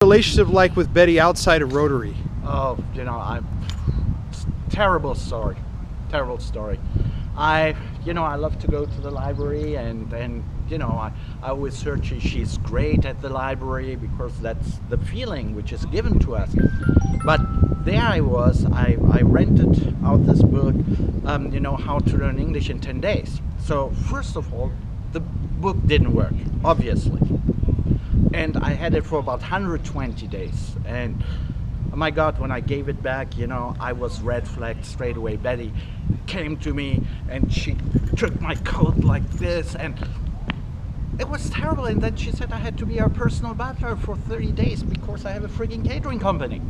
relationship like with Betty outside of Rotary? Oh, you know, terrible story. Terrible story. I love to go to the library, and you know, I always heard she's great at the library because that's the feeling which is given to us. But there I was, I rented out this book, you know, How to Learn English in 10 Days. So first of all, the book didn't work, obviously. And I had it for about 120 days. And oh my God, when I gave it back, you know, I was red flagged straight away. Betty came to me and she took my coat like this, and it was terrible. And then she said I had to be her personal butler for 30 days because I have a frigging catering company.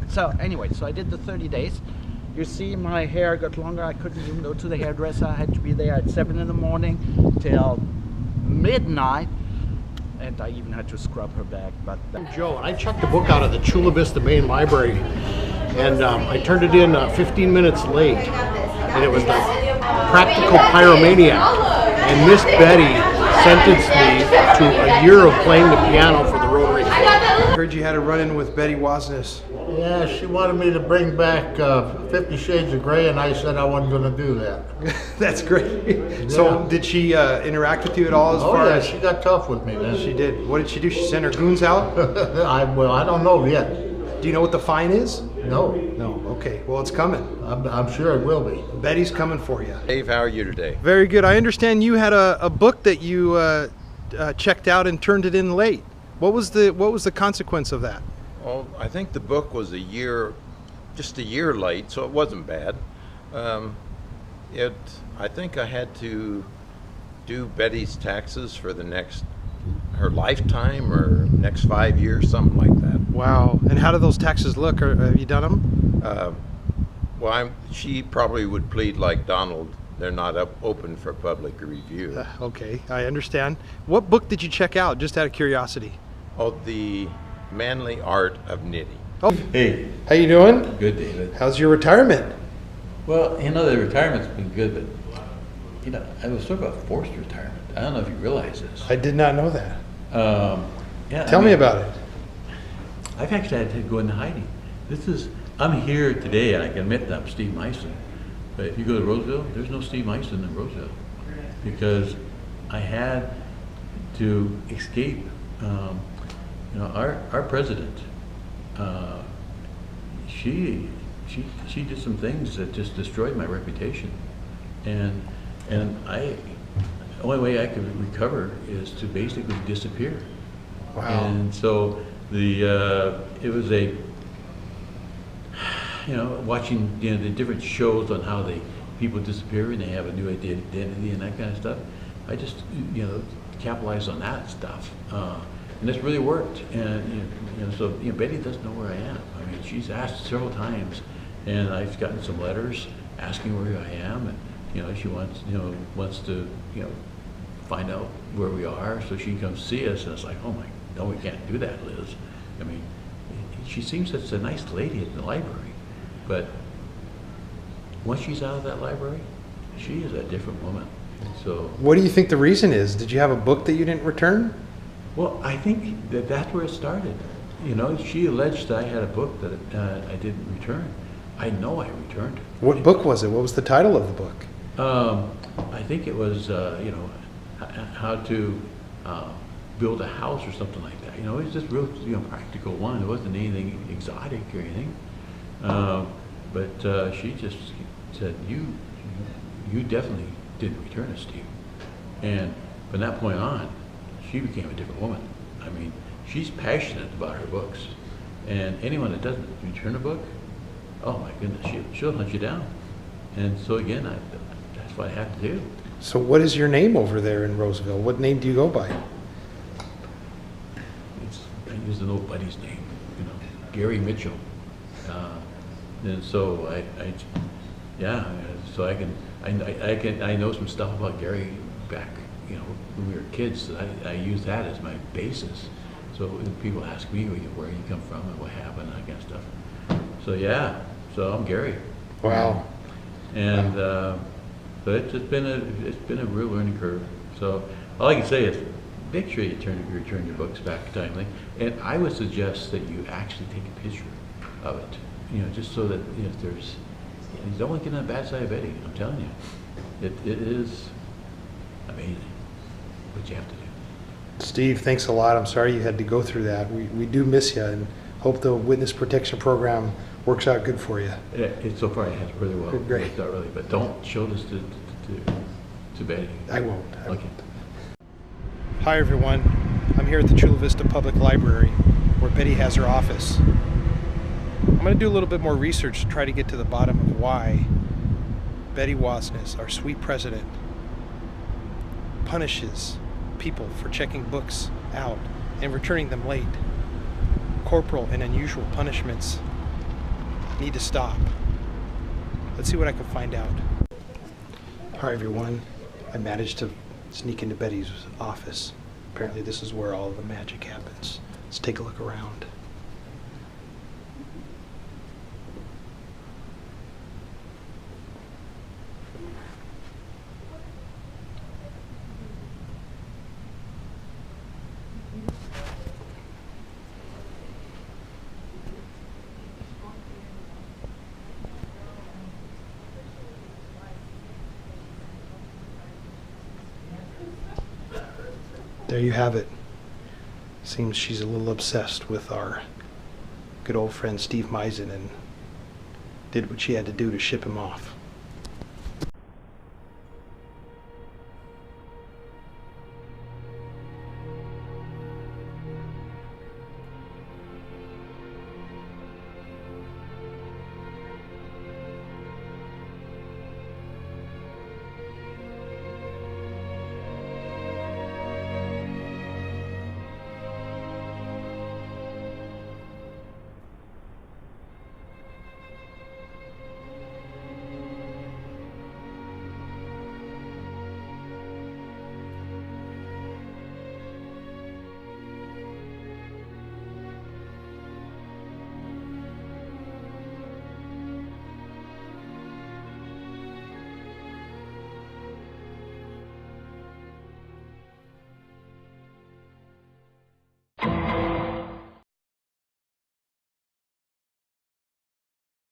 So anyway, so I did the 30 days. You see, my hair got longer. I couldn't even go to the hairdresser. I had to be there at 7 in the morning till midnight. And I even had to scrub her back. But Joe, I checked the book out of the Chula Vista Main Library, and I turned it in 15 minutes late, and it was the Practical Pyromaniac. And Miss Betty sentenced me to a year of playing the piano for the Rotary. I heard you had a run-in with Betty Wasness. Yeah, she wanted me to bring back 50 Shades of Grey, and I said I wasn't going to do that. That's great. So did she interact with you at all? As she got tough with me then. She did. What did she do? She sent her goons out? I don't know yet. Do you know what the fine is? No. No. Okay. Well, it's coming. I'm sure it will be. Betty's coming for you. Dave, how are you today? Very good. I understand you had a book that you checked out and turned it in late. What was the consequence of that? Well, I think the book was just a year late, so it wasn't bad. I think I had to do Betty's taxes for her lifetime or next 5 years, something like that. Wow. And how do those taxes look? Have you done them? Well, she probably would plead like Donald. They're not open for public review. Okay, I understand. What book did you check out, just out of curiosity? Oh, The Manly Art of Knitting. Oh, Hey, how you doing? good, David. How's your retirement? Well, you know, the retirement's been good, but, you know, I was sort of a forced retirement. I don't know if you realize this. I did not know that. Yeah. Tell me about it. I've actually had to go into hiding. I'm here today, and I can admit that I'm Steve Meisen. But if you go to Roseville, there's no Steve Meisen in Roseville. Because I had to escape. You know, our president, she did some things that just destroyed my reputation, and the only way I could recover is to basically disappear. Wow. And so it was watching the different shows on how people disappear and they have a new identity and that kind of stuff. I just capitalized on that stuff. And it's really worked, and so Betty doesn't know where I am. I mean, she's asked several times, and I've gotten some letters asking where I am, and she wants to find out where we are so she can come see us. And it's like, oh my, no, we can't do that, Liz. I mean, she seems such a nice lady at the library, but once she's out of that library, she is a different woman. So, what do you think the reason is? Did you have a book that you didn't return? well, I think that's where it started. She alleged that I had a book that I didn't return. I know I returned it. What book was it? What was the title of the book? I think it was, how to build a house or something like that. It was just real, practical one. It wasn't anything exotic or anything. But she just said, you definitely didn't return it, Steve. And from that point on, she became a different woman. I mean, she's passionate about her books. And anyone that doesn't return a book, oh my goodness, she'll hunt you down. And so again, that's what I have to do. So what is your name over there in Roseville? What name do you go by? I use an old buddy's name, Gary Mitchell. And so so I know some stuff about Gary back, when we were kids. So I use that as my basis. So when people ask me where you come from and what happened, that kind of stuff. So I'm Gary. Wow. And so it's been a real learning curve. So all I can say is, make sure you return your books back timely. And I would suggest that you actually take a picture of it, you know, just so that, you know, if there's, you don't want to get on the bad side of Betty, I'm telling you. It is amazing what you have to do. Steve, thanks a lot. I'm sorry you had to go through that. We do miss you and hope the witness protection program works out good for you. So far it has really well. Great. Worked out really, but don't show this to Betty. I won't. Okay. Hi everyone. I'm here at the Chula Vista Public Library where Betty has her office. I'm going to do a little bit more research to try to get to the bottom of why Betty Wasness, our sweet president, punishes people for checking books out and returning them late. Corporal and unusual punishments need to stop. Let's see what I can find out. Hi everyone. I managed to sneak into Betty's office. Apparently this is where all the magic happens. Let's take a look around. There you have it. Seems she's a little obsessed with our good old friend Steve Meisen and did what she had to do to ship him off.